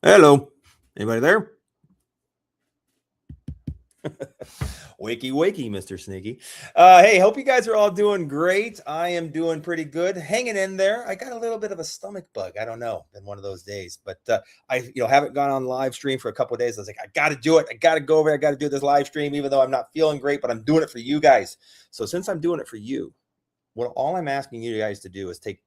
Hello. Anybody there? Wakey, wakey, Mr. Sneaky. Hey, hope you guys are all doing great. I am doing pretty good, hanging in there. I got a little bit of a stomach bug. I don't know, been one of those days, but I, haven't gone on live stream for a couple of days. I was like, I got to do it. I got to go over. I got to do this live stream, even though I'm not feeling great, but I'm doing it for you guys. So since I'm doing it for you, all I'm asking you guys to do is take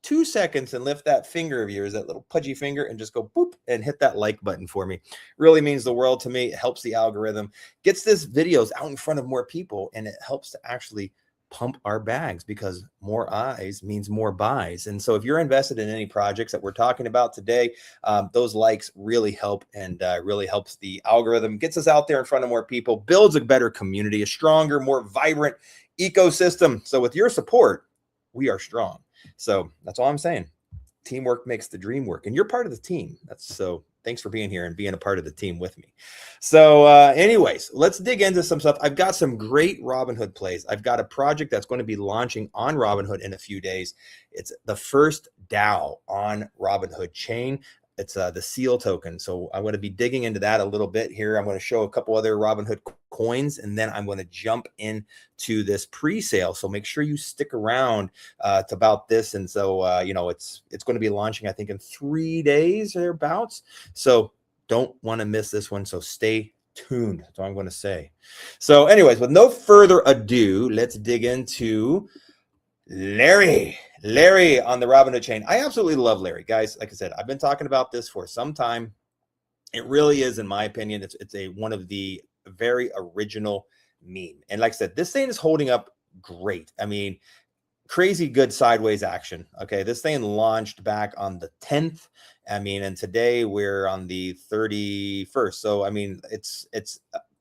2 seconds and lift that finger of yours, that little pudgy finger, and just go boop and hit that like button for me. Really means the world to me. It helps the algorithm, gets this videos out in front of more people, and it helps to actually pump our bags because more eyes means more buys. And so if you're invested in any projects that we're talking about today, those likes really help and really helps the algorithm, gets us out there in front of more people, builds a better community, a stronger, more vibrant ecosystem. So with your support, we are strong. So that's all I'm saying. Teamwork makes the dream work, and you're part of the team. So thanks for being here and being a part of the team with me. So anyways, let's dig into some stuff. I've got some great Robinhood plays. I've got a project that's going to be launching on Robinhood in a few days. It's the first DAO on Robinhood chain. It's the SEAL token. So I'm going to be digging into that a little bit here. I'm going to show a couple other Robinhood coins, and then I'm going to jump into this pre-sale. So make sure you stick around to about this. And so, it's going to be launching, I think, in 3 days or thereabouts. So don't want to miss this one. So stay tuned. That's all I'm going to say. So anyways, with no further ado, let's dig into Larry on the Robinhood chain. I absolutely love Larry, guys. Like I said, I've been talking about this for some time. It really is, in my opinion, it's one of the very original meme. And like I said, this thing is holding up great. I mean, crazy good sideways action. Okay, this thing launched back on the 10th. I mean, and today we're on the 31st. So I mean, it's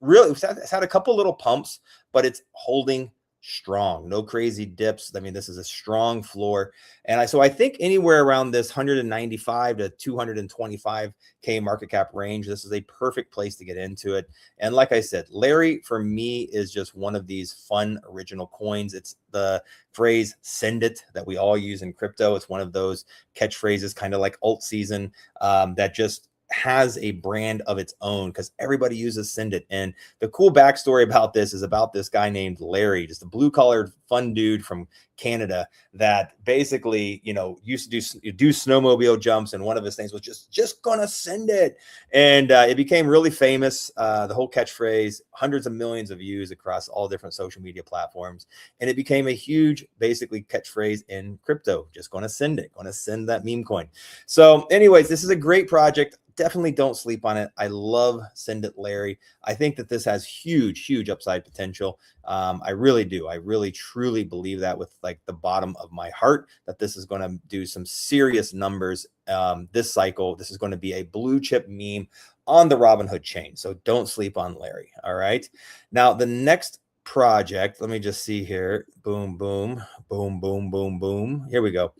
really, it's had a couple little pumps, but it's holding strong. No crazy dips. I mean, this is a strong floor. And so I think anywhere around this 195 to 225K market cap range, this is a perfect place to get into it. And like I said, Larry, for me, is just one of these fun original coins. It's the phrase "send it" that we all use in crypto. It's one of those catchphrases, kind of like ALTSZN, that just has a brand of its own because everybody uses send it. And the cool backstory about this is about this guy named Larry, just a blue-collared fun dude from Canada that basically, used to do snowmobile jumps, and one of his things was just gonna send it. And it became really famous, the whole catchphrase, hundreds of millions of views across all different social media platforms. And it became a huge, basically, catchphrase in crypto. Just gonna send it, gonna send that meme coin. So anyways, this is a great project. Definitely don't sleep on it. I love Send It Larry. I think that this has huge upside potential. I really do. I really truly believe that with like the bottom of my heart, that this is going to do some serious numbers this cycle. This is going to be a blue chip meme on the Robinhood chain. So don't sleep on Larry. All right. Now the next project, let me just see here. Boom, boom, boom, boom, boom, boom. Here we go.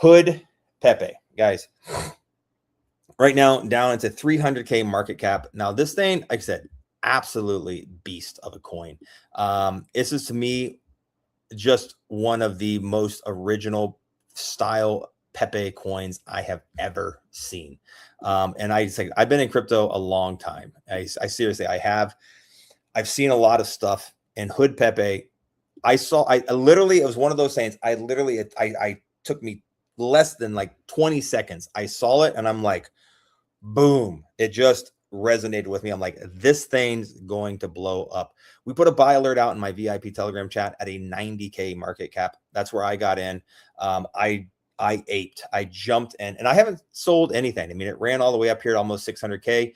HPEPE, guys. Right now, down into 300K market cap. Now, this thing, like I said, absolutely beast of a coin. This is, to me, just one of the most original style Pepe coins I have ever seen. And I've been in crypto a long time. I seriously, I've seen a lot of stuff. And HPEPE, I literally, it was one of those things. I took me less than like 20 seconds. I saw it and I'm like, boom, it just resonated with me. I'm like, this thing's going to blow up. We put a buy alert out in my VIP Telegram chat at a 90K market cap. That's where I got in. I aped. I jumped in, and I haven't sold anything. I mean, it ran all the way up here to almost 600K.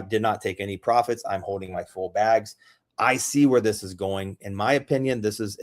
Did not take any profits. I'm holding my full bags. I see where this is going. In my opinion, this is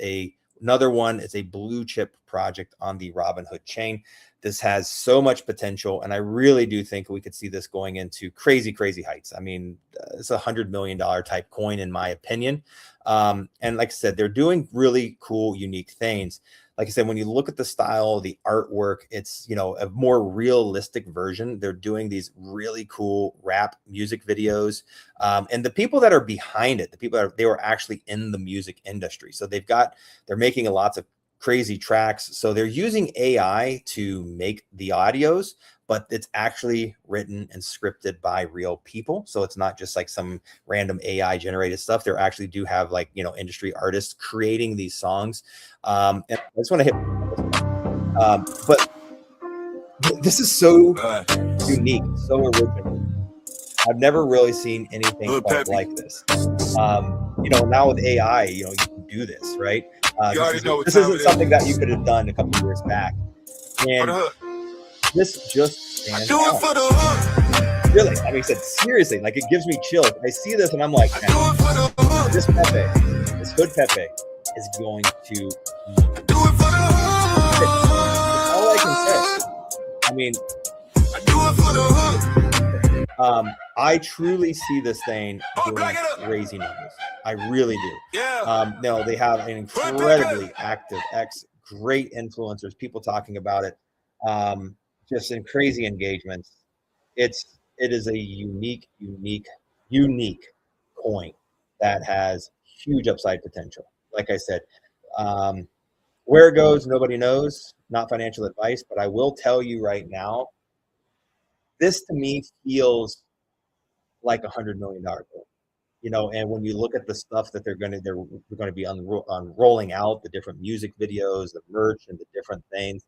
another one. It's a blue chip project on the Robinhood chain. This has so much potential, and I really do think we could see this going into crazy heights. I mean, it's $100 million type coin, in my opinion. And like I said, they're doing really cool, unique things. Like I said, when you look at the style, the artwork, it's, a more realistic version. They're doing these really cool rap music videos. And the people that are behind it, they were actually in the music industry. So they're making lots of crazy tracks. So they're using AI to make the audios, but it's actually written and scripted by real people. So it's not just like some random AI generated stuff. They actually do have like, you know, industry artists creating these songs. And I just want to hit, but this is so unique, so original. I've never really seen anything quite like this. You know, now with AI, you know, you can do this, right? This isn't something that you could have done a couple of years back. And this just stands out. Really, I mean, I said, seriously, like it gives me chills. I see this and I'm like, this Pepe, this Hood Pepe is going to, that's all I can say. I mean, I truly see this thing doing crazy numbers. I really do. No, they have an incredibly active great influencers, people talking about it, just in crazy engagements. It is a unique coin that has huge upside potential. Like I said, where it goes, nobody knows. Not financial advice, but I will tell you right now, this to me feels like $100 million goal, you know. And when you look at the stuff that they're going to be rolling out, the different music videos, the merch, and the different things,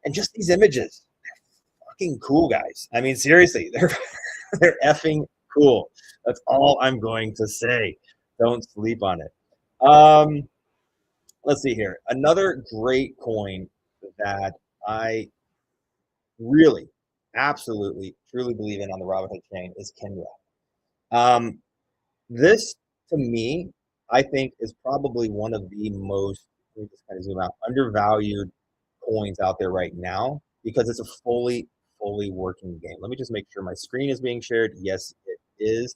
and just these images, they're fucking cool, guys. I mean, seriously, they're effing cool. That's all I'm going to say. Don't sleep on it. Let's see here. Another great coin that I really, absolutely, truly believe in on the Robinhood chain is KINDRA. This, to me, I think is probably one of the most, let me just kind of zoom out, undervalued coins out there right now, because it's a fully working game. Let me just make sure my screen is being shared. Yes, it is.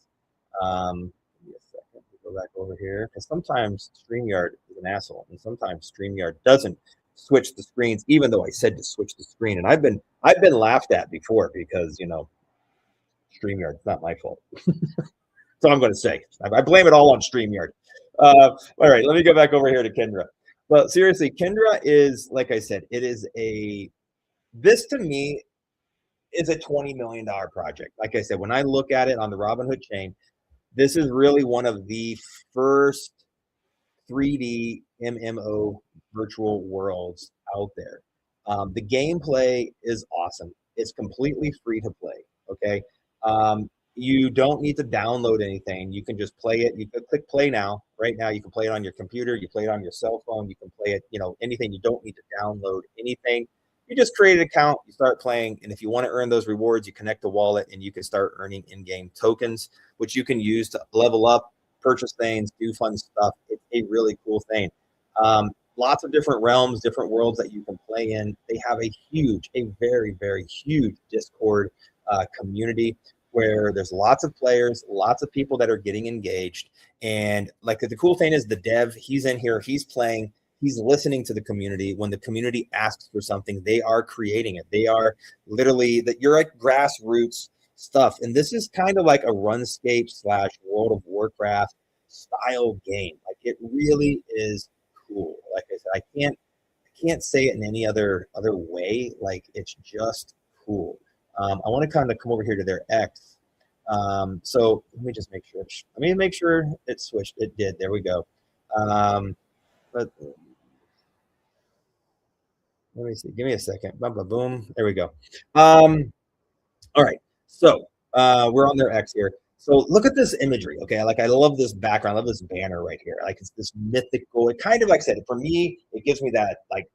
Give me a second. Go back over here, because sometimes StreamYard is an asshole, and sometimes StreamYard doesn't switch the screens, even though I said to switch the screen. And I've been laughed at before because, you know, StreamYard's not my fault. So I'm going to say I blame it all on StreamYard. All right, let me go back over here to KINDRA. Well, seriously, KINDRA is, like I said, this to me is a $20 million project. Like I said, when I look at it on the Robinhood chain, this is really one of the first 3D MMO virtual worlds out there. The gameplay is awesome. It's completely free to play. Okay. You don't need to download anything. You can just play it. You can click play now. Right now, you can play it on your computer. You play it on your cell phone. You can play it, you know, anything. You don't need to download anything. You just create an account. You start playing. And if you want to earn those rewards, you connect a wallet and you can start earning in-game tokens, which you can use to level up, purchase things, do fun stuff. It's a really cool thing. Lots of different realms, different worlds that you can play in. They have a very, very huge Discord community where there's lots of players, lots of people that are getting engaged. And like the cool thing is the dev, he's in here, he's playing, he's listening to the community. When the community asks for something, they are creating it. They are literally that you're like grassroots stuff. And this is kind of like a RuneScape / World of Warcraft style game. Like it really is cool. Like I said, I can't say it in any other way. Like it's just cool. I want to kind of come over here to their X. So let me just make sure. Let me make sure it switched. It did. There we go. But let me see. Give me a second. Boom, boom, boom. There we go. All right. So we're on their X here. So look at this imagery. Okay, like I love this background. I love this banner right here. Like it's this mythical. It kind of, like I said, for me, it gives me that like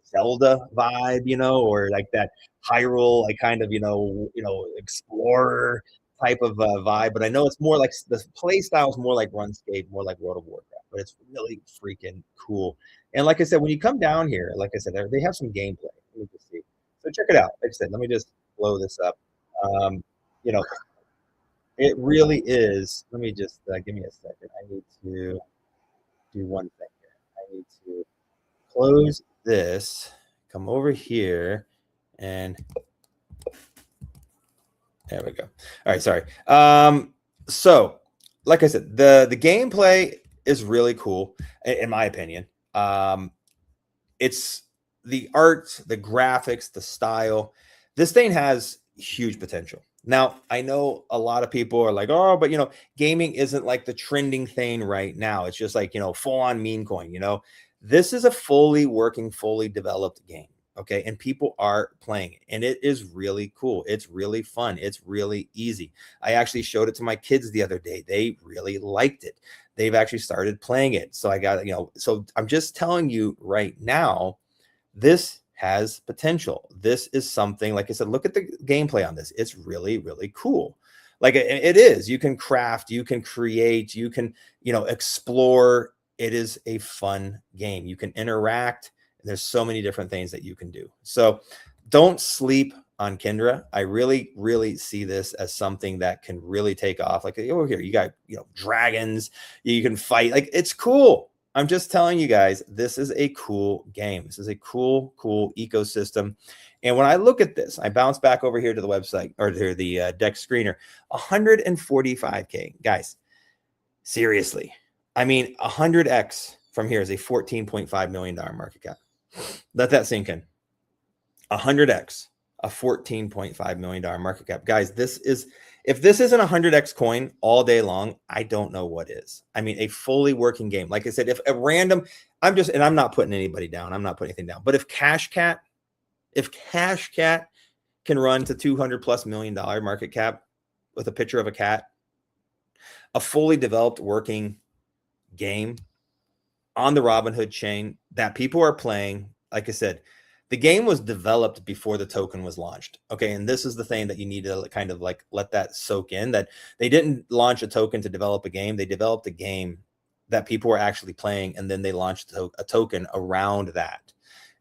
Zelda vibe, you know, or like that Hyrule, like kind of, you know, explorer type of vibe. But I know it's more like the play style is more like RuneScape, more like World of Warcraft. But it's really freaking cool. And like I said, when you come down here, like I said, they have some gameplay. Let me just see. So check it out. Like I said, let me just blow this up. You know, it really is. Let me just give me a second. I need to do one thing here. I need to close this, come over here, and there we go. All right, sorry. So like I said, the gameplay is really cool in my opinion. It's the art, the graphics, the style. This thing has huge potential. Now, I know a lot of people are like, oh, but gaming isn't like the trending thing right now. It's just like, full on meme coin, This is a fully working, fully developed game. Okay. And people are playing it. And it is really cool. It's really fun. It's really easy. I actually showed it to my kids the other day. They really liked it. They've actually started playing it. So I got, so I'm just telling you right now, this has potential. This is something, like I said, look at the gameplay on this. It's really, really cool. Like it is. You can craft, you can create, you can, explore. It is a fun game. You can interact. There's so many different things that you can do. So don't sleep on KINDRA. I really, really see this as something that can really take off. Like over here, you got, dragons, you can fight. Like it's cool. I'm just telling you guys, this is a cool game. This is a cool, cool ecosystem. And when I look at this, I bounce back over here to the website or to the deck screener, 145K. Guys, seriously. I mean, 100X from here is a $14.5 million market cap. Let that sink in. 100X, a $14.5 million market cap. Guys, if this isn't a 100X coin all day long, I don't know what is. I mean, a fully working game. Like I said, if a random, and I'm not putting anybody down. I'm not putting anything down. But if Cash Cat can run to $200+ million market cap with a picture of a cat, a fully developed working game on the Robinhood chain that people are playing, like I said, the game was developed before the token was launched. Okay. And this is the thing that you need to kind of like let that soak in, that they didn't launch a token to develop a game. They developed a game that people were actually playing. And then they launched a token around that.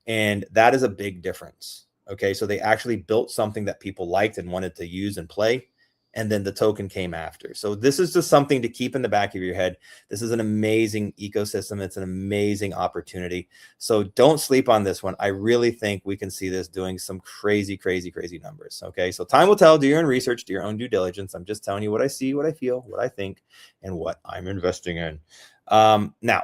And that is a big difference. Okay. So they actually built something that people liked and wanted to use and play. And then the token came after. So this is just something to keep in the back of your head. This is an amazing ecosystem. It's an amazing opportunity. So don't sleep on this one. I really think we can see this doing some crazy, crazy, crazy numbers. Okay. So time will tell. Do your own research, do your own due diligence. I'm just telling you what I see, what I feel, what I think, and what I'm investing in. Now,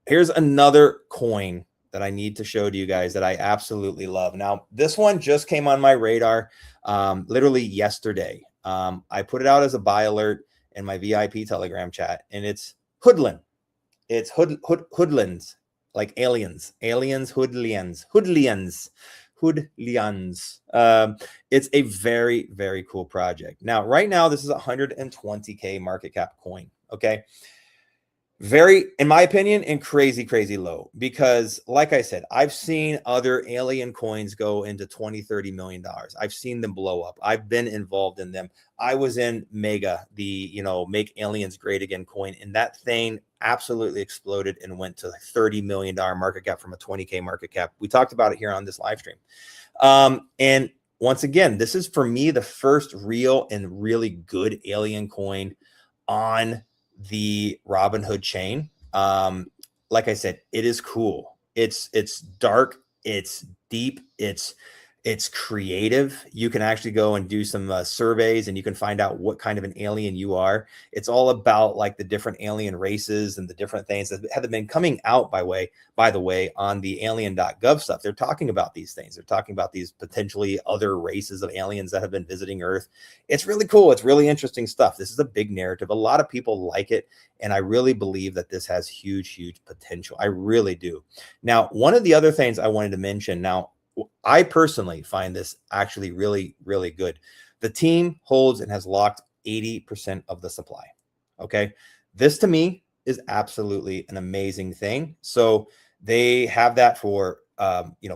here's another coin that I need to show to you guys that I absolutely love. Now, this one just came on my radar literally yesterday. I put it out as a buy alert in my VIP Telegram chat, and it's Hoodlin. It's Hoodlins, like aliens, Hoodlians. It's a very, very cool project. Now, right now, this is 120K market cap coin. Okay. Very, in my opinion, and crazy, crazy low, because like I said, I've seen other alien coins go into $20-30 million. I've seen them blow up. I've been involved in them. I was in Mega, the, Make Aliens Great Again coin, and that thing absolutely exploded and went to $30 million market cap from a 20K market cap. We talked about it here on this live stream. And once again, this is for me, the first real and really good alien coin on the Robinhood chain. Like I said, it is cool. It's dark, it's deep, it's creative. You can actually go and do some surveys, and you can find out what kind of an alien you are. It's all about like the different alien races and the different things that have been coming out by the way, on the alien.gov stuff. They're talking about these things. They're talking about these potentially other races of aliens that have been visiting Earth. It's really cool. It's really interesting stuff. This is a big narrative. A lot of people like it. And I really believe that this has huge, huge potential. I really do. Now, one of the other things I wanted to mention now, I personally find this actually really, really good. The team holds and has locked 80% of the supply. Okay. This to me is absolutely an amazing thing. So they have that for,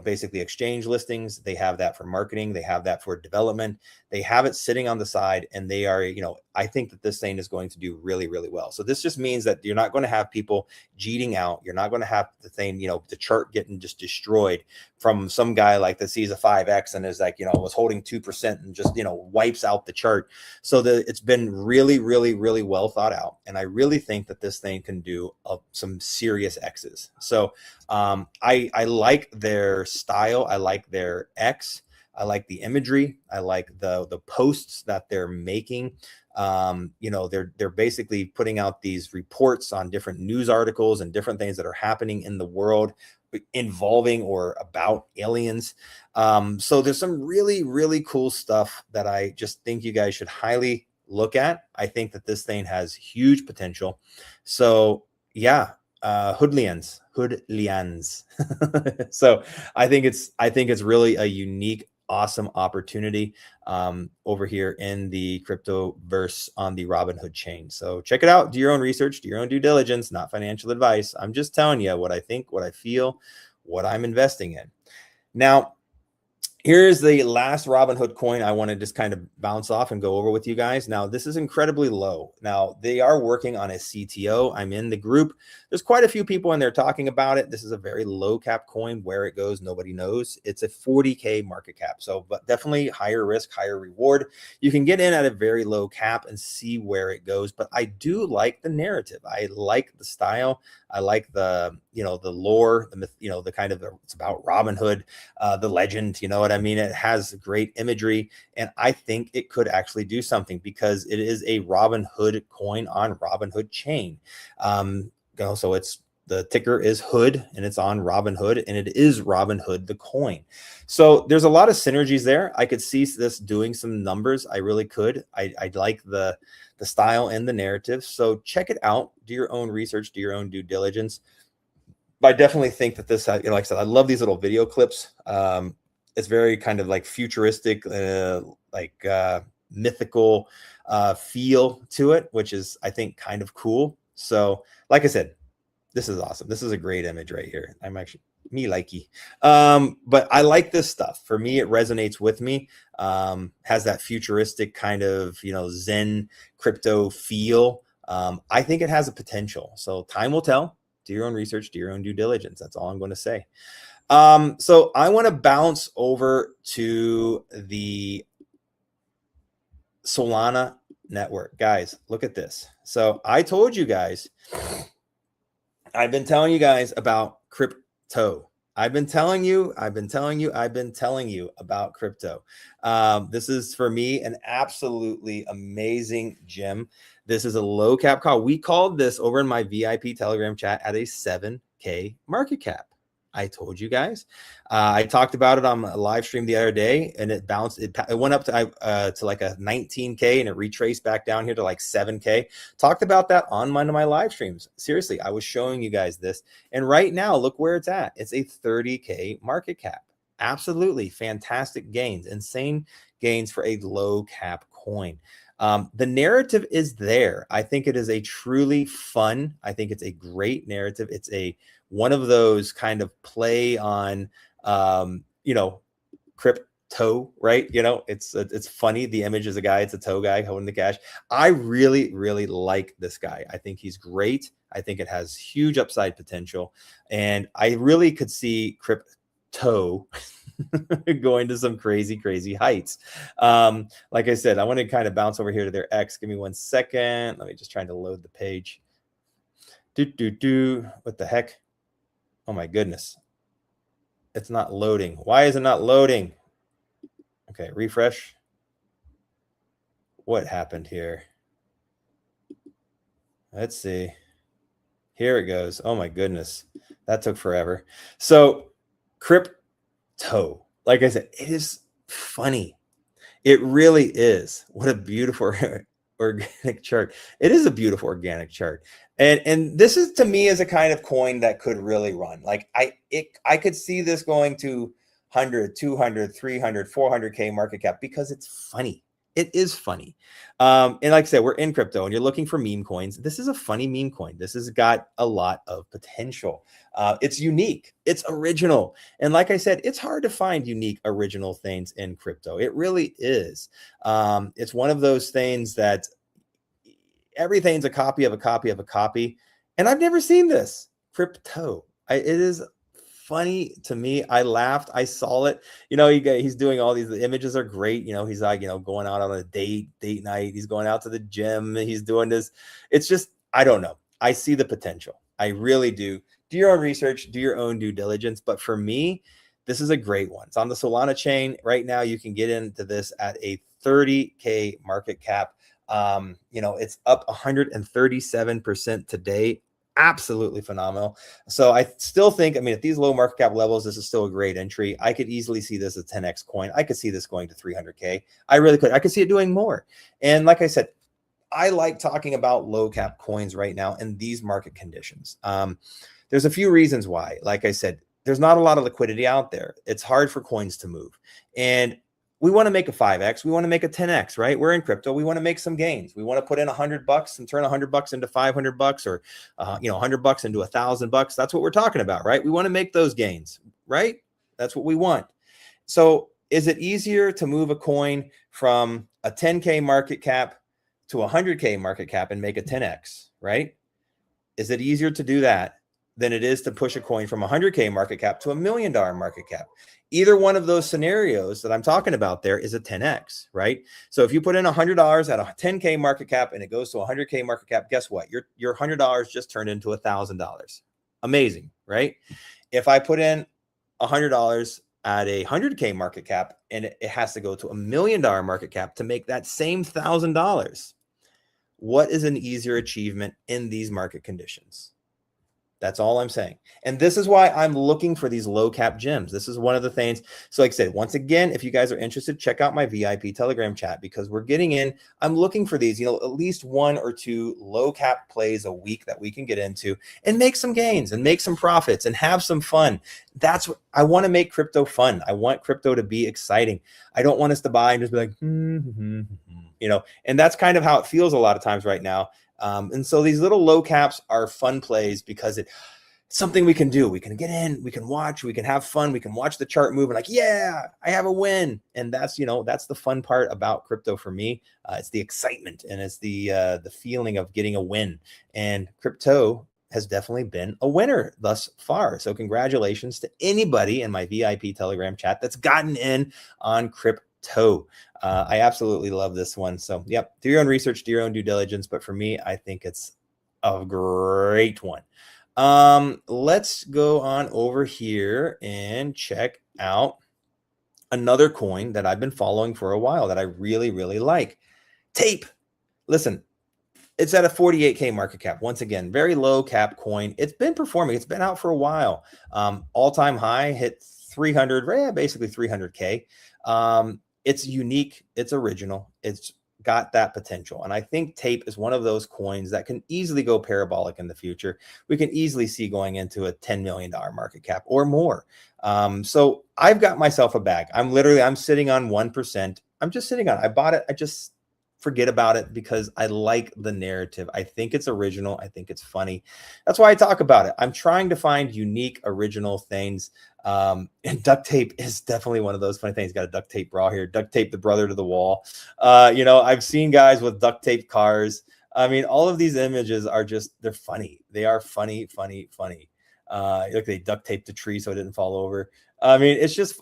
basically exchange listings. They have that for marketing. They have that for development. They have it sitting on the side, and they are, I think that this thing is going to do really, really well. So this just means that you're not going to have people cheating out. You're not going to have the thing, the chart getting just destroyed from some guy like that sees a 5X and is like, was holding 2% and just, wipes out the chart. So it's been really, really, really well thought out. And I really think that this thing can do some serious X's. So I like their style. I like their X. I like the imagery. I like the posts that they're making. They're basically putting out these reports on different news articles and different things that are happening in the world involving or about aliens. So there's some really, really cool stuff that I just think you guys should highly look at. I think that this thing has huge potential. So yeah, Hoodlians. So I think it's really a unique, awesome opportunity over here in the crypto verse on the Robinhood chain. So check it out. Do your own research, do your own due diligence, not financial advice. I'm just telling you what I think, what I feel, what I'm investing in. Now, here's the last Robinhood coin I want to just kind of bounce off and go over with you guys. Now, this is incredibly low. Now, they are working on a CTO. I'm in the group. There's quite a few people in there talking about it. This is a very low cap coin. Where it goes, nobody knows. It's a 40K market cap. So, but definitely higher risk, higher reward. You can get in at a very low cap and see where it goes. But I do like the narrative. I like the style. I like the, the lore, the myth, the kind of, it's about Robinhood, the legend, what I mean? It has great imagery, and I think it could actually do something because it is a Robinhood coin on Robinhood chain. So the ticker is Hood, and it's on Robinhood, and it is Robinhood the coin. So there's a lot of synergies there. I could see this doing some numbers. I really could. I like the style and the narrative. So check it out. Do your own research. Do your own due diligence. But I definitely think that this, like I said, I love these little video clips. It's very kind of like futuristic, mythical feel to it, which is, I think, kind of cool. So like I said, this is awesome. This is a great image right here. I'm actually likey. But I like this stuff. For me, it resonates with me. Has that futuristic kind of, Zen crypto feel. I think it has a potential. So time will tell. Do your own research, do your own due diligence. That's all I'm going to say. So I want to bounce over to the Solana network. Guys, look at this. So I told you guys, I've been telling you guys about crypto. I've been telling you about crypto. This is, for me, an absolutely amazing gem. This is a low cap call. We called this over in my VIP Telegram chat at a 7K market cap. I told you guys. I talked about it on a live stream the other day, and it bounced. It went up to like a 19K, and it retraced back down here to like 7K. Talked about that on one of my live streams. Seriously, I was showing you guys this, and right now, look where it's at. It's a 30K market cap. Absolutely fantastic gains, insane gains for a low cap coin. The narrative is there. I think it is a truly fun. I think it's a great narrative. It's one of those kind of play on, crypto, right? It's funny. The image is a guy. It's a toe guy holding the cash. I really, really like this guy. I think he's great. I think it has huge upside potential, and I really could see crypto going to some crazy, crazy heights. Like I said, I want to kind of bounce over here to their X. Give me 1 second. Let me just try to load the page. What the heck? Oh my goodness. It's not loading. Why is it not loading? Okay, refresh. What happened here? Let's see. Here it goes. Oh my goodness. That took forever. So crypto, like I said, it is funny. It really is. What a beautiful organic chart. It is a beautiful organic chart. And this is, to me, is a kind of coin that could really run. Like I could see this going to 100, 200, 300, 400K market cap because it's funny. It is funny. And like I said, we're in crypto and you're looking for meme coins. This is a funny meme coin. This has got a lot of potential. It's unique. It's original. And like I said, it's hard to find unique, original things in crypto. It really is. It's one of those things that everything's a copy of a copy of a copy. And I've never seen this crypto. It is funny to me. I laughed. I saw it. He's doing all these. The images are great. He's like, going out on a date night. He's going out to the gym. He's doing this. It's just, I don't know. I see the potential. I really do. Do your own research. Do your own due diligence. But for me, this is a great one. It's on the Solana chain right now. You can get into this at a 30K market cap. It's up 137% today absolutely phenomenal. So I still think, I mean, at these low market cap levels, this is still a great entry. I could easily see this as 10x coin. I could see this going to 300K. I really could. I could see it doing more. And like I said, I like talking about low cap coins right now in these market conditions. There's a few reasons why. Like I said, there's not a lot of liquidity out there. It's hard for coins to move. And we want to make a 5x. We want to make a 10x, right? We're in crypto. We want to make some gains. We want to put in $100 and turn $100 into $500 or, $100 into $1,000. That's what we're talking about, right? We want to make those gains, right? That's what we want. So is it easier to move a coin from a 10K market cap to a 100K market cap and make a 10x, right? Is it easier to do that than it is to push a coin from a 100K market cap to $1 million market cap? Either one of those scenarios that I'm talking about there is a 10x, right? So if you put in $100 at a 10K market cap and it goes to a 100K market cap, guess what? Your $100 just turned into $1,000. Amazing, right? If I put in $100 at a 100K market cap and it has to go to $1 million market cap to make that same $1,000, what is an easier achievement in these market conditions? That's all I'm saying. And this is why I'm looking for these low cap gems. This is one of the things. So like I said, once again, if you guys are interested, check out my VIP Telegram chat, because we're getting in. I'm looking for these, at least 1 or 2 low cap plays a week that we can get into and make some gains and make some profits and have some fun. That's what I want to make crypto fun. I want crypto to be exciting. I don't want us to buy and just be like, and that's kind of how it feels a lot of times right now. And so these little low caps are fun plays because it's something we can do. We can get in, we can watch, we can have fun, we can watch the chart move and like, yeah, I have a win. And that's, that's the fun part about crypto for me. It's the excitement and it's the feeling of getting a win. And crypto has definitely been a winner thus far. So congratulations to anybody in my VIP Telegram chat that's gotten in on crypto. I absolutely love this one. So yep, do your own research, do your own due diligence. But for me, I think it's a great one. Let's go on over here and check out another coin that I've been following for a while that I really, really like. Tape. Listen, it's at a 48K market cap. Once again, very low cap coin. It's been performing. It's been out for a while. All-time high hit 300, basically 300K. It's unique. It's original. It's got that potential. And I think tape is one of those coins that can easily go parabolic in the future. We can easily see going into a $10 million market cap or more. So I've got myself a bag. I'm sitting on 1%. I'm just sitting on it. I bought it. I just forget about it because I like the narrative. I think it's original. I think it's funny. That's why I talk about it. I'm trying to find unique, original things. And duct tape is definitely one of those funny things. Got a duct tape bra here, duct tape the brother to the wall. I've seen guys with duct tape cars. I mean, all of these images are they're funny. They are funny. Look, they duct taped the tree so it didn't fall over. I mean, it's just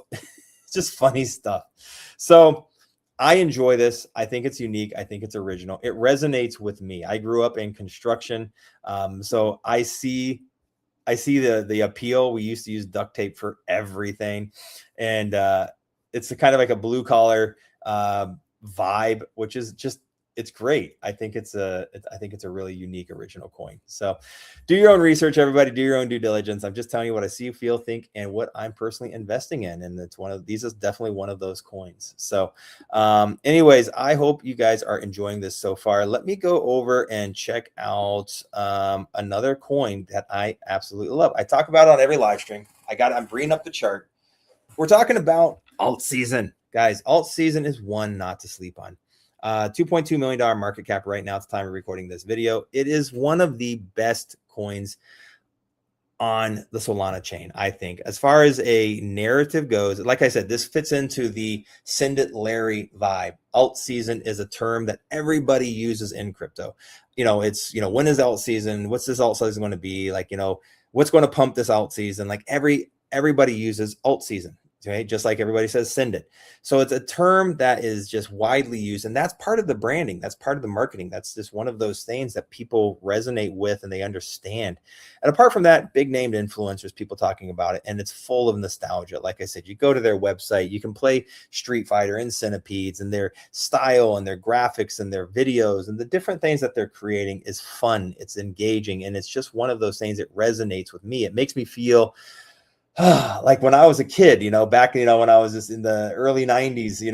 funny stuff. So I enjoy this. I think it's unique. I think it's original. It resonates with me. I grew up in construction. So I see the appeal. We used to use duct tape for everything. And it's kind of like a blue collar vibe, which is it's great. I think it's a really unique original coin. So do your own research, everybody. Do your own due diligence. I'm just telling you what I see, feel, think, and what I'm personally investing in. And these is definitely one of those coins. So anyways, I hope you guys are enjoying this so far. Let me go over and check out another coin that I absolutely love. I talk about it on every live stream. I'm bringing up the chart. We're talking about ALTSZN. Guys, ALTSZN is one not to sleep on. $2.2 million market cap right now at the time of recording this video. It is one of the best coins on the Solana chain, I think. As far as a narrative goes, like I said, this fits into the Send It Larry vibe. ALTSZN is a term that everybody uses in crypto. It's, when is alt season? What's this alt season going to be? Like, what's going to pump this alt season? Like everybody uses ALTSZN. Okay, just like everybody says, send it. So it's a term that is just widely used, and that's part of the branding. That's part of the marketing. That's just one of those things that people resonate with and they understand. And apart from that, big named influencers, people talking about it, and it's full of nostalgia. Like I said, you go to their website, you can play Street Fighter and Centipedes, and their style and their graphics and their videos and the different things that they're creating is fun. It's engaging, and it's just one of those things that resonates with me. It makes me feel like when I was a kid, back, when I was just in the early 90s, in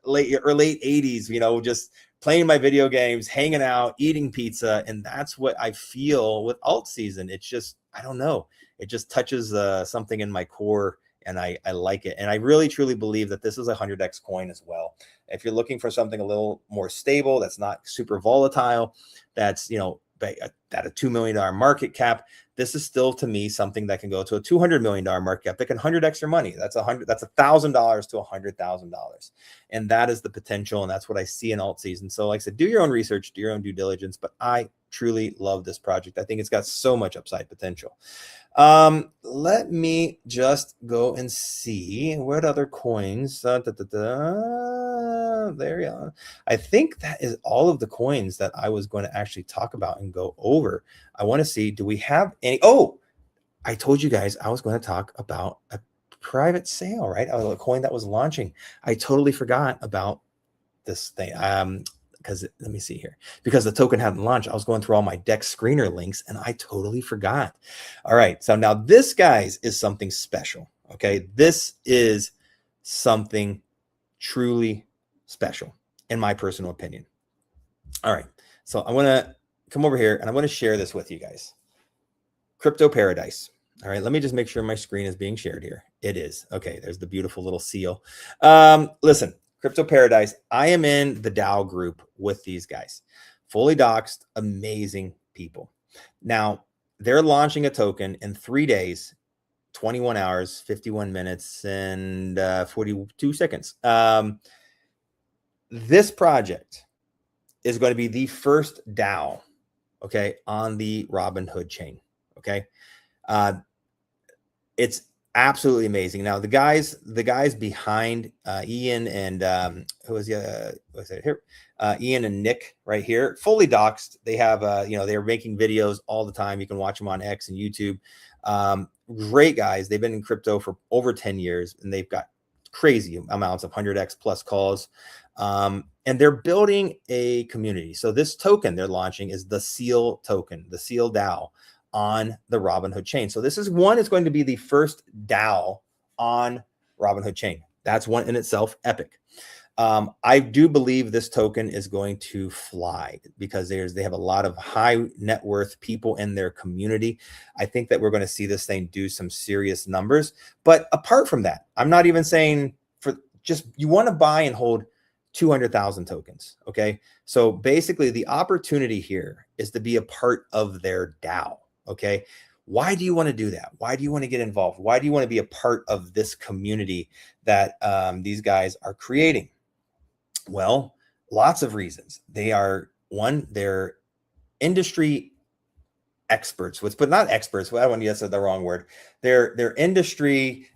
late 80s, just playing my video games, hanging out, eating pizza. And that's what I feel with alt season. It's just, I don't know. It just touches something in my core, and I like it. And I really, truly believe that this is a 100x coin as well. If you're looking for something a little more stable, that's not super volatile, that's, at a $2 million market cap, this is still, to me, something that can go to a $200 million market cap that can 100x your money. That's $1,000 to $100,000. And that is the potential. And that's what I see in alt season. So like I said, do your own research, do your own due diligence, but I truly love this project. I think it's got so much upside potential. Let me just go and see what other coins. There you are. I think that is all of the coins that I was going to actually talk about and go over. I want to see, do we have any? Oh, I told you guys I was going to talk about a private sale, right? A coin that was launching. I totally forgot about this thing. Because let me see here, because the token hadn't launched, I was going through all my DEX screener links and I totally forgot. All right. So now this, guys, is something special. Okay. This is something truly special in my personal opinion. All right. So I want to come over here and I want to share this with you guys. Crypto Paradise. All right. Let me just make sure my screen is being shared here. It is. Okay. There's the beautiful little seal. Listen. Crypto Paradise, I am in the DAO group with these guys. Fully doxed, amazing people. Now, they're launching a token in 3 days, 21 hours, 51 minutes, and 42 seconds. This project is going to be the first DAO, okay, on the Robinhood chain, okay? It's absolutely amazing. Now the guys behind Ian and who was it here? Ian and Nick right here, fully doxed. They have they're making videos all the time. You can watch them on X and YouTube. Great guys. They've been in crypto for over 10 years and they've got crazy amounts of 100x plus calls. And they're building a community. So this token they're launching is the Seal token, the Seal DAO on the Robinhood chain. So this is going to be the first DAO on Robinhood chain. That's one in itself epic. I do believe this token is going to fly because they have a lot of high net worth people in their community. I think that we're going to see this thing do some serious numbers. But apart from that, I'm not even saying you want to buy and hold 200,000 tokens. Okay. So basically the opportunity here is to be a part of their DAO. Okay. Why do you want to do that? Why do you want to get involved? Why do you want to be a part of this community that these guys are creating? Well, lots of reasons. They're industry experts, but not experts. Well, I want to use the wrong word. They're industry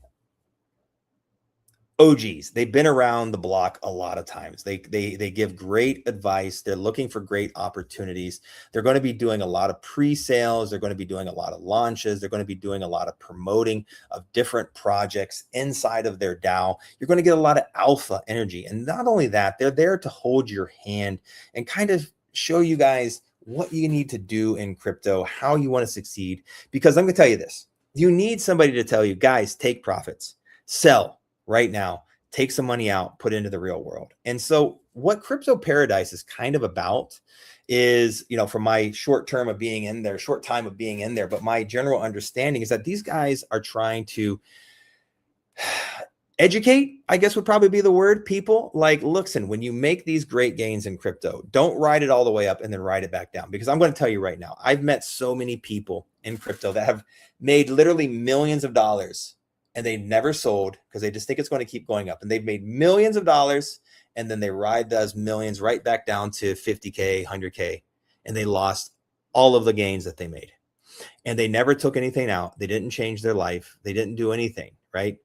OGs. They've been around the block a lot of times. They give great advice. They're looking for great opportunities. They're going to be doing a lot of pre-sales. They're going to be doing a lot of launches. They're going to be doing a lot of promoting of different projects inside of their DAO. You're going to get a lot of alpha energy. And not only that, they're there to hold your hand and kind of show you guys what you need to do in crypto, how you want to succeed. Because I'm going to tell you this, you need somebody to tell you, guys, take profits, sell right now, take some money out, put into the real world. And so what Crypto Paradise is kind of about is, from my short time of being in there, but my general understanding is that these guys are trying to educate, I guess would probably be the word, people. Like, listen, when you make these great gains in crypto, don't ride it all the way up and then ride it back down. Because I'm going to tell you right now, I've met so many people in crypto that have made literally millions of dollars and they never sold because they just think it's going to keep going up. And they've made millions of dollars and then they ride those millions right back down to 50K, 100K, and they lost all of the gains that they made. And they never took anything out. They didn't change their life. They didn't do anything, right?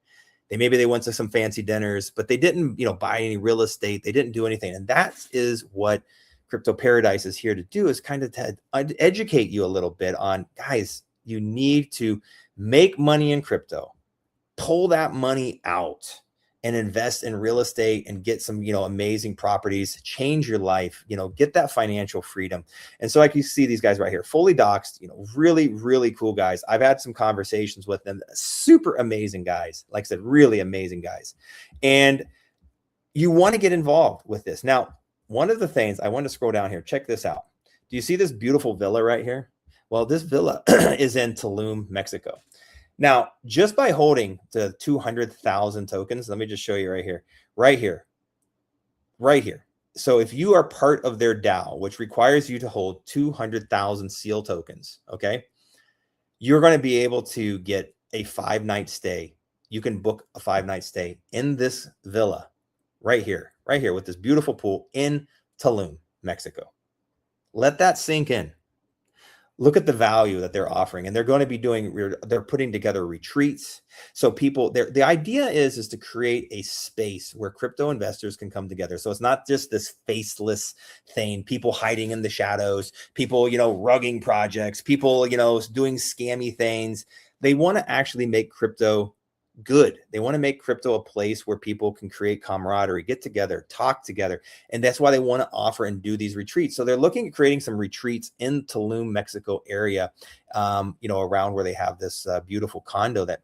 Maybe they went to some fancy dinners, but they didn't, buy any real estate. They didn't do anything. And that is what Crypto Paradise is here to do, is kind of to educate you a little bit on, guys, you need to make money in crypto, pull that money out and invest in real estate and get some, amazing properties, change your life, get that financial freedom. And so like you see these guys right here, fully doxed, really, really cool guys. I've had some conversations with them, super amazing guys. Like I said, really amazing guys. And you want to get involved with this. Now, one of the things I want to scroll down here, check this out. Do you see this beautiful villa right here? Well, this villa is in Tulum, Mexico. Now, just by holding the 200,000 tokens, let me just show you right here. So if you are part of their DAO, which requires you to hold 200,000 seal tokens, okay, you're going to be able to get a 5-night stay. You can book a 5-night stay in this villa right here with this beautiful pool in Tulum, Mexico. Let that sink in. Look at the value that they're offering, and they're going to be they're putting together retreats. So the idea is to create a space where crypto investors can come together. So it's not just this faceless thing, people hiding in the shadows, people, rugging projects, people, doing scammy things. They want to actually make crypto good. They want to make crypto a place where people can create camaraderie, get together, talk together. And that's why they want to offer and do these retreats. So they're looking at creating some retreats in Tulum, Mexico area, around where they have this beautiful condo that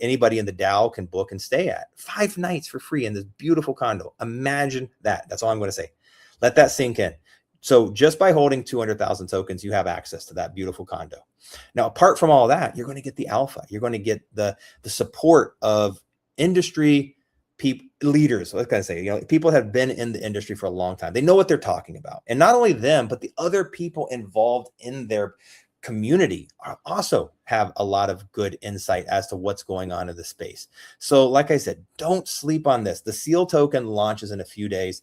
anybody in the DAO can book and stay at 5 nights for free in this beautiful condo. Imagine that. That's all I'm going to say. Let that sink in. So just by holding 200,000 tokens, you have access to that beautiful condo. Now, apart from all that, you're going to get the alpha. You're going to get the support of industry leaders. What can I say? People have been in the industry for a long time. They know what they're talking about. And not only them, but the other people involved in their community also have a lot of good insight as to what's going on in the space. So like I said, don't sleep on this. The SEAL token launches in a few days.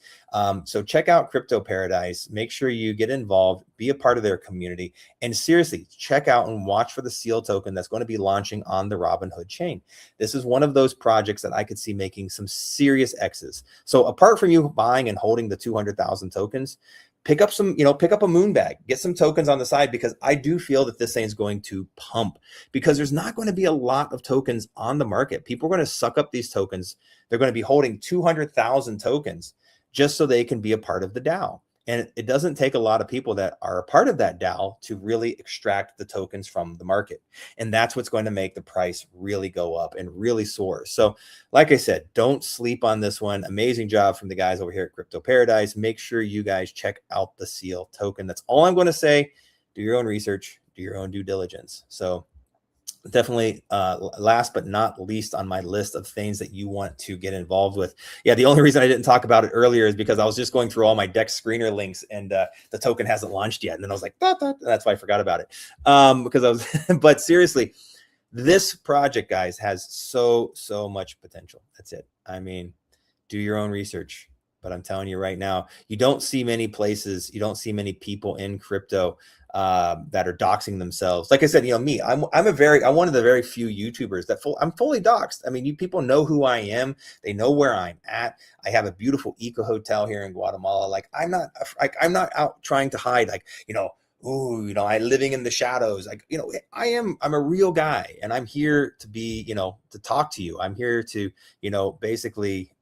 So check out Crypto Paradise. Make sure you get involved, be a part of their community, and seriously check out and watch for the SEAL token that's going to be launching on the Robinhood chain. This is one of those projects that I could see making some serious X's. So apart from you buying and holding the 200,000 tokens, pick up a moon bag, get some tokens on the side, because I do feel that this thing is going to pump, because there's not going to be a lot of tokens on the market. People are going to suck up these tokens. They're going to be holding 200,000 tokens just so they can be a part of the DAO. And it doesn't take a lot of people that are a part of that DAO to really extract the tokens from the market. And that's what's going to make the price really go up and really soar. So like I said, don't sleep on this one. Amazing job from the guys over here at Crypto Paradise. Make sure you guys check out the SEAL token. That's all I'm going to say. Do your own research, do your own due diligence. So definitely last but not least on my list of things that you want to get involved with. Yeah, the only reason I didn't talk about it earlier is because I was just going through all my DEX screener links, and the token hasn't launched yet. And then I was like, that's why I forgot about it. Because I was, but seriously, this project, guys, has so much potential. That's it. I mean, do your own research. But I'm telling you right now, you don't see many places, you don't see many people in crypto that are doxing themselves. Like I said, me, I'm one of the very few YouTubers that I'm fully doxed. I mean, you people know who I am. They know where I'm at. I have a beautiful eco hotel here in Guatemala. Like I'm not out trying to hide, I living in the shadows. I'm a real guy, and I'm here to be, to talk to you. I'm here to, basically,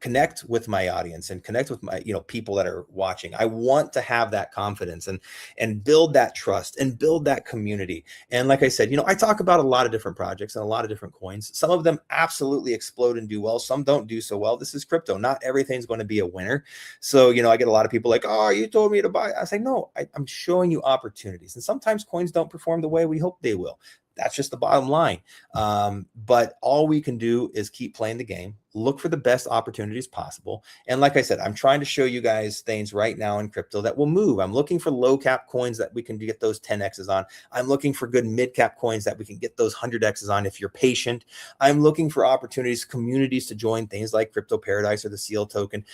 connect with my audience and connect with my, people that are watching. I want to have that confidence and build that trust and build that community. And like I said, I talk about a lot of different projects and a lot of different coins. Some of them absolutely explode and do well. Some don't do so well. This is crypto. Not everything's going to be a winner. So, I get a lot of people like, oh, you told me to buy. I say, no, I'm showing you opportunities. And sometimes coins don't perform the way we hope they will. That's just the bottom line. But all we can do is keep playing the game, look for the best opportunities possible. And like I said, I'm trying to show you guys things right now in crypto that will move. I'm looking for low cap coins that we can get those 10Xs on. I'm looking for good mid cap coins that we can get those 100Xs on if you're patient. I'm looking for opportunities, communities to join, things like Crypto Paradise or the SEAL token.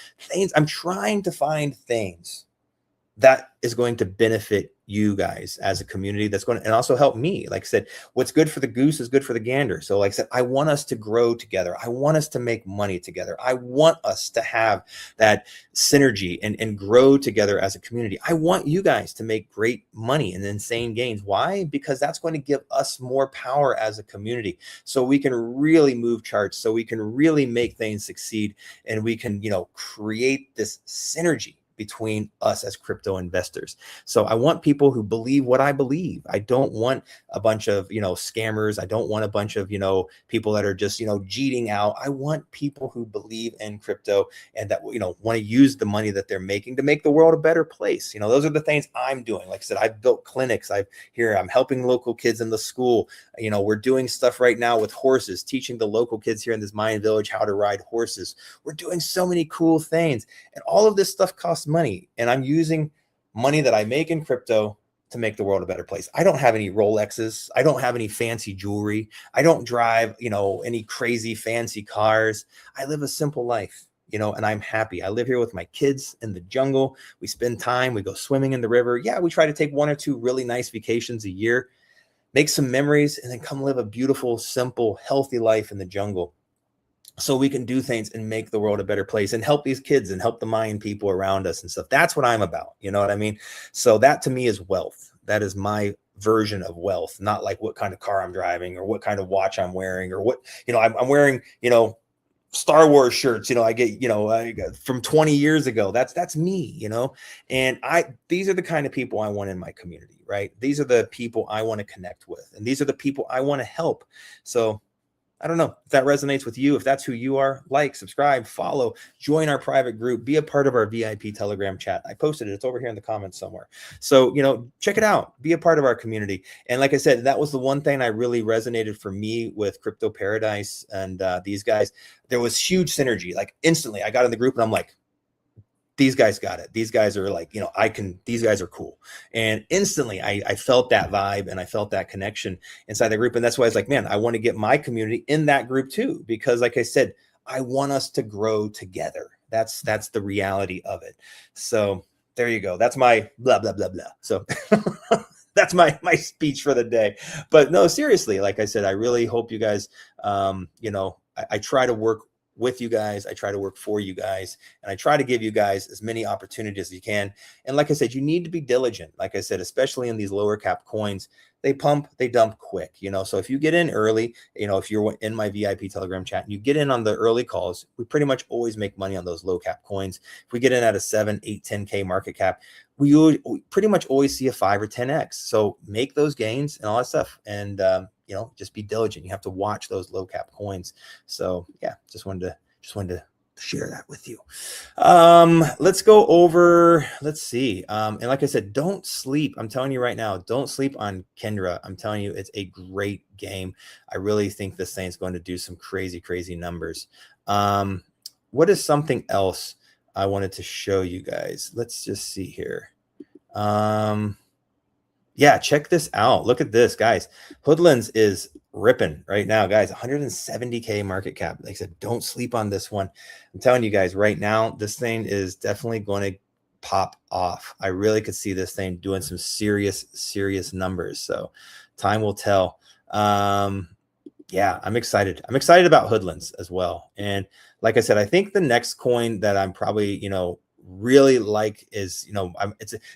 I'm trying to find things that is going to benefit you guys as a community. That's going to, and also help me. Like I said, what's good for the goose is good for the gander. So like I said, I want us to grow together. I want us to make money together. I want us to have that synergy and grow together as a community. I want you guys to make great money and insane gains. Why? Because that's going to give us more power as a community, so we can really move charts, so we can really make things succeed, and we can, create this synergy between us as crypto investors. So I want people who believe what I believe. I don't want a bunch of, scammers. I don't want a bunch of, people that are just, cheating out. I want people who believe in crypto and that, want to use the money that they're making to make the world a better place. Those are the things I'm doing. Like I said, I've built clinics. I'm helping local kids in the school. We're doing stuff right now with horses, teaching the local kids here in this Mayan village how to ride horses. We're doing so many cool things, and all of this stuff costs money, and I'm using money that I make in crypto to make the world a better place. I don't have any Rolexes. I don't have any fancy jewelry. I don't drive, any crazy fancy cars. I live a simple life, and I'm happy. I live here with my kids in the jungle. We spend time, we go swimming in the river. Yeah, we try to take 1 or 2 really nice vacations a year, make some memories, and then come live a beautiful, simple, healthy life in the jungle, so we can do things and make the world a better place and help these kids and help the Mayan people around us and stuff. That's what I'm about. You know what I mean? So that to me is wealth. That is my version of wealth, not like what kind of car I'm driving or what kind of watch I'm wearing or what, I'm wearing, Star Wars shirts, I get, I got from 20 years ago. That's me, and these are the kind of people I want in my community, right? These are the people I want to connect with, and these are the people I want to help. So I don't know if that resonates with you. If that's who you are, like, subscribe, follow, join our private group, be a part of our VIP Telegram chat. I posted it. It's over here in the comments somewhere. So, check it out, be a part of our community. And like I said, that was the one thing I really resonated for me with Crypto Paradise and these guys. There was huge synergy. Like instantly I got in the group and I'm like, these guys got it. These guys are like, these guys are cool. And instantly I felt that vibe and I felt that connection inside the group. And that's why I was like, man, I want to get my community in that group too, because like I said, I want us to grow together. That's the reality of it. So there you go. That's my blah, blah, blah, blah. So that's my speech for the day. But no, seriously, like I said, I really hope you guys, I try to work with you guys. I try to work for you guys, and I try to give you guys as many opportunities as you can. And like I said, you need to be diligent. Like I said, especially in these lower cap coins, they pump, they dump quick, so if you get in early, if you're in my VIP Telegram chat and you get in on the early calls, we pretty much always make money on those low cap coins. If we get in at a 7, 8, 10K market cap, we pretty much always see a 5 or 10X. So make those gains and all that stuff. And, just be diligent. You have to watch those low cap coins. So yeah, just wanted to share that with you. Let's go over, let's see. And like I said, don't sleep. I'm telling you right now, don't sleep on KINDRA. I'm telling you, it's a great game. I really think this thing's going to do some crazy, crazy numbers. What is something else I wanted to show you guys? Let's just see here. Yeah, check this out. Look at this, guys. Hoodlands is ripping right now, guys. 170K market cap. Like I said, don't sleep on this one. I'm telling you guys right now, this thing is definitely going to pop off. I really could see this thing doing some serious numbers. So time will tell. Yeah, I'm excited. I'm excited about Hoodlands as well. And like I said, I think the next coin that I'm probably, really like is,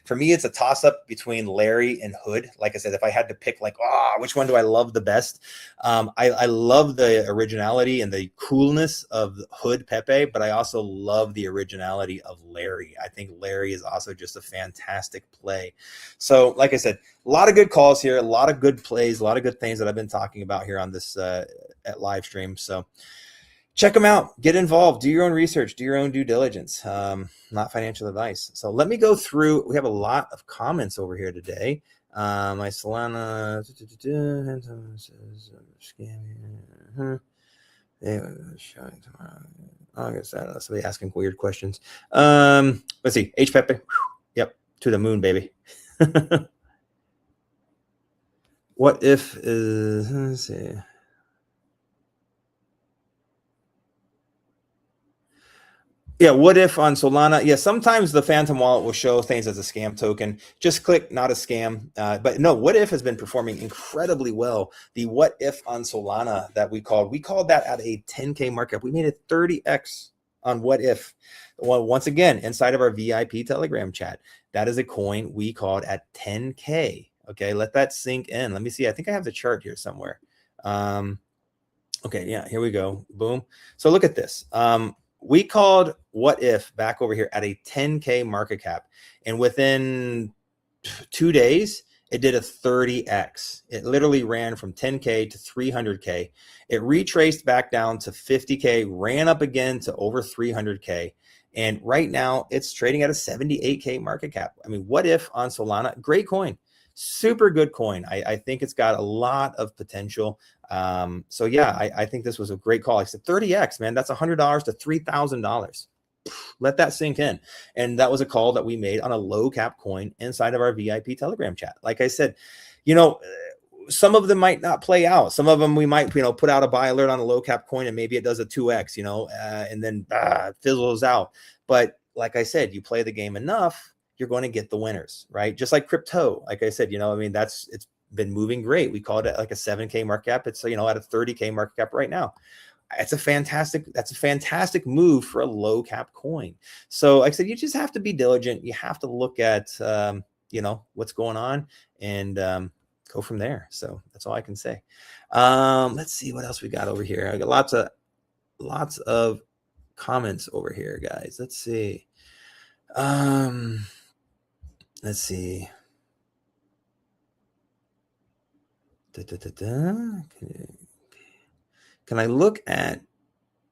for me, it's a toss up between Larry and Hood. Like I said, if I had to pick which one do I love the best? I love the originality and the coolness of HPEPE, but I also love the originality of Larry. I think Larry is also just a fantastic play. So like I said, a lot of good calls here, a lot of good plays, a lot of good things that I've been talking about here on this at live stream. So check them out, get involved, do your own research, do your own due diligence, not financial advice. So let me go through. We have a lot of comments over here today. My Solana, I guess I don't know, somebody asking weird questions. Let's see, HPEPE, yep, to the moon, baby. What if is, let's see. Yeah, what if on Solana? Yeah, sometimes the Phantom Wallet will show things as a scam token. Just click not a scam. But no, what if has been performing incredibly well. The what if on Solana that we called that at a 10K markup. We made it 30x on what if. Well, once again, inside of our VIP Telegram chat, that is a coin we called at 10K. Okay, let that sink in. Let me see. I think I have the chart here somewhere. Okay, yeah, here we go. Boom. So look at this. We called what if back over here at a 10K market cap, and within 2 days it did a 30x. It literally ran from 10K to 300K. It retraced back down to 50K, ran up again to over 300K, and right now it's trading at a 78K market cap. I mean, what if on Solana? Great coin, super good coin. I think it's got a lot of potential. So yeah, I think this was a great call. I said 30x, man, that's $100 to $3,000. Let that sink in. And that was a call that we made on a low cap coin inside of our VIP Telegram chat. Like I said, you know, some of them might not play out. Some of them we might, you know, put out a buy alert on a low cap coin and maybe it does a 2x, you know, and then fizzles out. But like I said, you play the game enough, you're going to get the winners, right? Just like crypto. Like I said, you know, I mean, it's been moving great. We called it like a 7K market cap. It's, you know, at a 30K market cap right now. That's a fantastic move for a low cap coin. So like I said, you just have to be diligent. You have to look at, you know, what's going on and go from there. So that's all I can say. Let's see what else we got over here. I got lots of comments over here, guys. Let's see. Let's see. Can I look at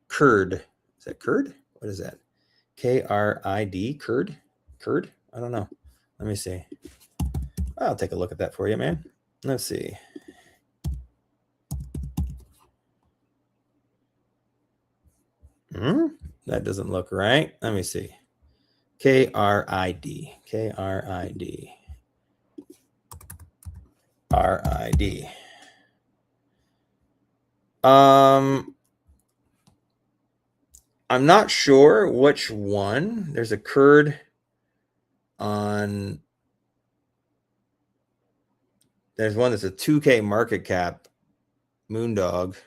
Curd? Is that Curd? What is that? K-R-I-D? Curd? Curd? I don't know. Let me see. I'll take a look at that for you, man. Let's see. That doesn't look right. Let me see. K-R-I-D. K-R-I-D. R-I-D. I'm not sure which one. There's a Curd on. There's one that's a 2K market cap. Moondog.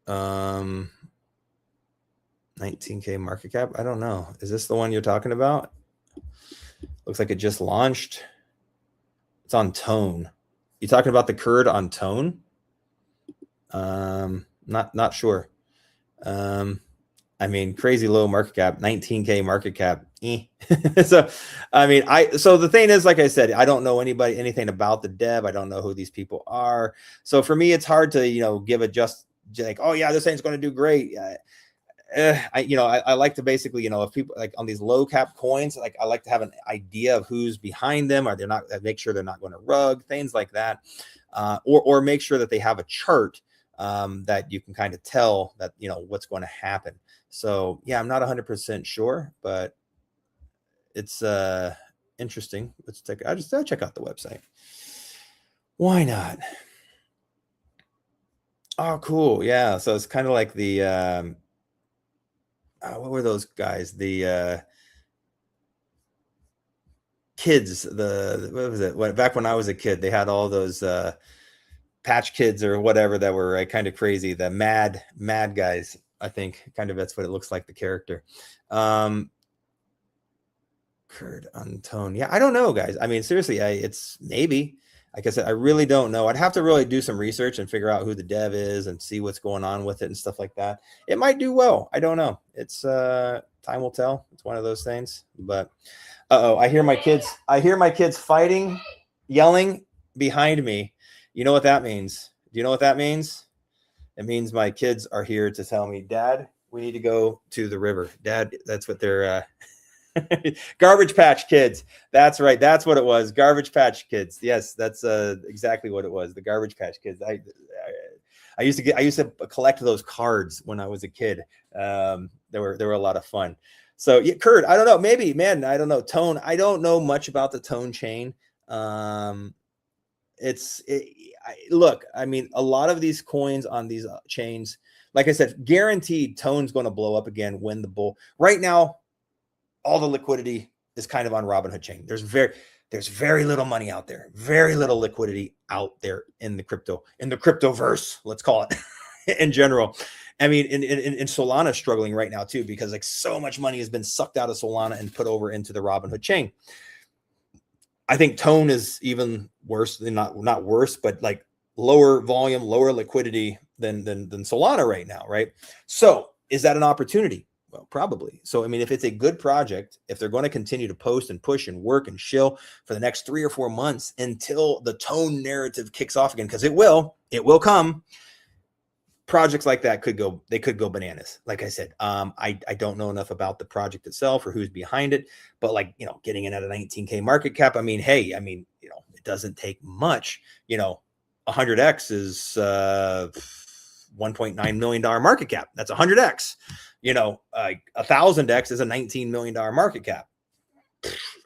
19K market cap. I don't know. Is this the one you're talking about? Looks like it just launched. It's on Tone. You talking about the Curd on Tone? Not sure. I mean, crazy low market cap, 19K market cap. So, I mean, so the thing is, like I said, I don't know anything about the dev. I don't know who these people are. So for me, it's hard to, you know, give it just like, oh yeah, this thing's going to do great. I like to basically, you know, if people like on these low cap coins, like I like to have an idea of who's behind them. Are they not, make sure they're not going to rug, things like that. Or make sure that they have a chart that you can kind of tell that, you know, what's going to happen. So yeah, I'm not 100% sure, but it's interesting. I'll check out the website. Why not? Oh, cool. Yeah. So it's kind of like the what were those guys? The kids, what was it? Back when I was a kid, they had all those Patch Kids or whatever that were kind of crazy. The mad guys, I think, kind of that's what it looks like, the character. Curd on Tone. Yeah, I don't know, guys. I mean, seriously, it's maybe. Like I said, I really don't know. I'd have to really do some research and figure out who the dev is and see what's going on with it and stuff like that. It might do well. I don't know. It's time will tell. It's one of those things. But I hear my kids fighting, yelling behind me. You know what that means? Do you know what that means? It means my kids are here to tell me, Dad, we need to go to the river. Dad, that's what they're Garbage Patch Kids. That's right. That's what it was. Garbage Patch Kids. Yes, that's exactly what it was. The Garbage Patch Kids. I used to collect those cards when I was a kid. They were a lot of fun. So yeah, Curd, I don't know. Maybe, man, I don't know. Tone. I don't know much about the Tone chain. Look, I mean, a lot of these coins on these chains, like I said, guaranteed Tone's going to blow up again when the bull. Right now, all the liquidity is kind of on Robinhood chain. There's very little money out there, very little liquidity out there in the cryptoverse, let's call it, in general. I mean, in Solana struggling right now too, because like so much money has been sucked out of Solana and put over into the Robinhood chain. I think Tone is even worse than not worse, but like lower volume, lower liquidity than Solana right now, right? So is that an opportunity? Well, probably. So, I mean, if it's a good project, if they're going to continue to post and push and work and shill for the next 3 or 4 months until the Tone narrative kicks off again, because it will come. Projects like that could go bananas. Like I said, I don't know enough about the project itself or who's behind it, but like, you know, getting in at a 19K market cap. I mean, hey, I mean, you know, it doesn't take much, you know, 100X is $1.9 million market cap. That's 100X, you know, 1,000X is a $19 million market cap.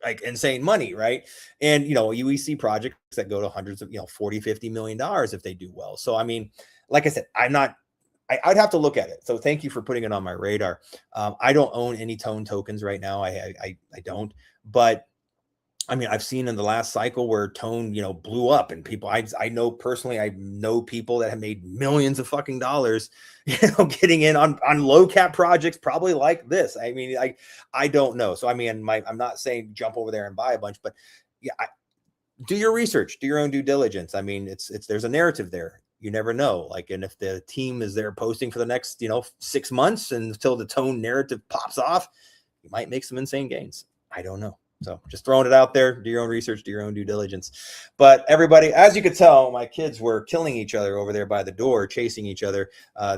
Like insane money, right? And, you know, we see projects that go to hundreds of, you know, 40, $50 million if they do well. So, I mean, like I said, I'd have to look at it. So thank you for putting it on my radar. I don't own any Tone tokens right now. I don't, but I mean, I've seen in the last cycle where Tone, you know, blew up and people, I know personally, I know people that have made millions of fucking dollars, you know, getting in on low cap projects, probably like this. I mean, I don't know. So, I mean, I'm not saying jump over there and buy a bunch, but yeah, do your research, do your own due diligence. I mean, there's a narrative there. You never know. Like, and if the team is there posting for the next, you know, 6 months until the Tone narrative pops off, you might make some insane gains. I don't know. So just throwing it out there, do your own research, do your own due diligence. But everybody, as you could tell, my kids were killing each other over there by the door, chasing each other.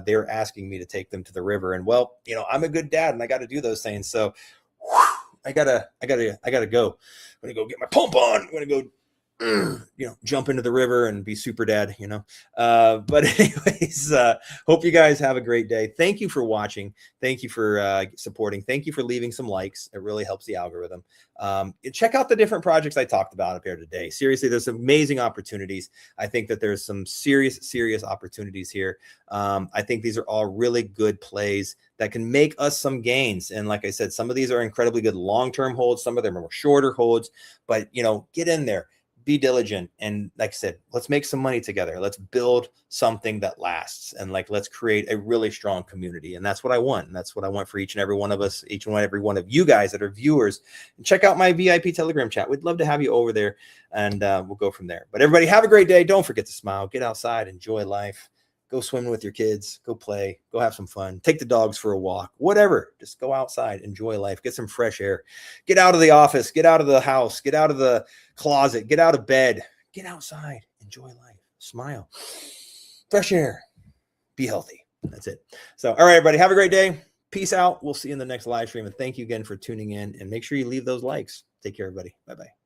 They're asking me to take them to the river. And well, you know, I'm a good dad and I got to do those things. So I gotta go. I'm going to go get my pump on. I'm going to go, you know, jump into the river and be super dad, you know. But anyways, hope you guys have a great day. Thank you for watching. Thank you for supporting. Thank you for leaving some likes. It really helps the algorithm. Check out the different projects I talked about up here today. Seriously, there's some amazing opportunities. I think that there's some serious opportunities here. I think these are all really good plays that can make us some gains. And like I said, some of these are incredibly good long-term holds. Some of them are more shorter holds, but you know, get in there. Be diligent. And like I said, let's make some money together. Let's build something that lasts. And like, let's create a really strong community. And that's what I want. And that's what I want for each and every one of us, every one of you guys that are viewers. And check out my VIP Telegram chat. We'd love to have you over there and we'll go from there. But everybody have a great day. Don't forget to smile, get outside, enjoy life. Go swim with your kids, go play, go have some fun, take the dogs for a walk, whatever. Just go outside, enjoy life, get some fresh air, get out of the office, get out of the house, get out of the closet, get out of bed, get outside, enjoy life, smile, fresh air, be healthy. That's it. So, all right, everybody, have a great day. Peace out. We'll see you in the next live stream. And thank you again for tuning in and make sure you leave those likes. Take care, everybody. Bye-bye.